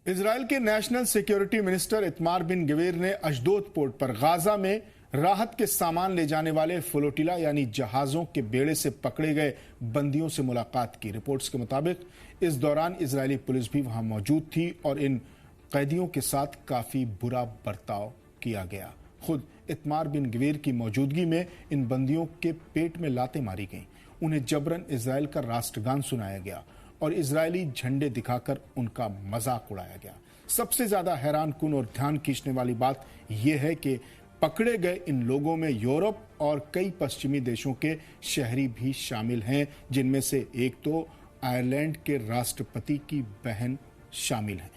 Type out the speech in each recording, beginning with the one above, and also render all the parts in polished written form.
اسرائیل کے national security minister اتمار بن گویر نے اشدود port پر غازہ میں راحت کے سامان لے جانے والے فلوٹیلا یعنی جہازوں کے بیڑے سے پکڑے گئے بندیوں سے ملاقات کی۔ رپورٹس کے مطابق اس دوران اسرائیلی پولیس بھی وہاں موجود تھی اور ان قیدیوں کے ساتھ کافی برا برتاؤ کیا گیا۔ خود اتمار بن گویر کی موجودگی میں ان بندیوں کے پیٹ میں لاتیں ماری گئیں، انہیں جبراً اسرائیل کا راشٹر گان سنایا گیا اور اسرائیلی جھنڈے دکھا کر ان کا مذاق اڑایا گیا۔ سب سے زیادہ حیران کن اور دھیان کھینچنے والی بات یہ ہے کہ پکڑے گئے ان لوگوں میں یورپ اور کئی پشچمی دیشوں کے شہری بھی شامل ہیں، جن میں سے ایک تو آئرلینڈ کے راشٹرپتی کی بہن شامل ہیں۔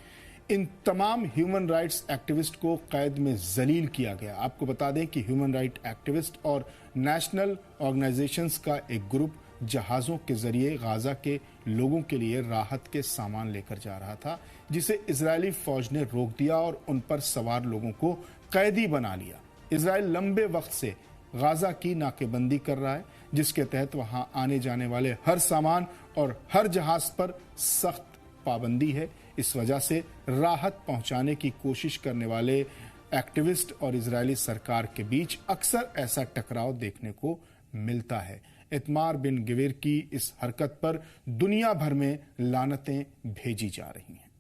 ان تمام ہیومن رائٹس ایکٹیوسٹ کو قید میں ذلیل کیا گیا۔ آپ کو بتا دیں کہ ہیومن رائٹ ایکٹیوسٹ اور نیشنل آرگنائزیشنز کا ایک گروپ جہازوں کے ذریعے غازہ کے لوگوں کے لیے راحت کے سامان لے کر جا رہا تھا، جسے اسرائیلی فوج نے روک دیا اور ان پر سوار لوگوں کو قیدی بنا لیا۔ اسرائیل لمبے وقت سے غازہ کی ناکے بندی کر رہا ہے، جس کے تحت وہاں آنے جانے والے ہر سامان اور ہر جہاز پر سخت پابندی ہے۔ اس وجہ سے راحت پہنچانے کی کوشش کرنے والے ایکٹیوسٹ اور اسرائیلی سرکار کے بیچ اکثر ایسا ٹکراؤ دیکھنے کو ملتا ہے۔ اتمار بن گویر کی اس حرکت پر دنیا بھر میں لعنتیں بھیجی جا رہی ہیں۔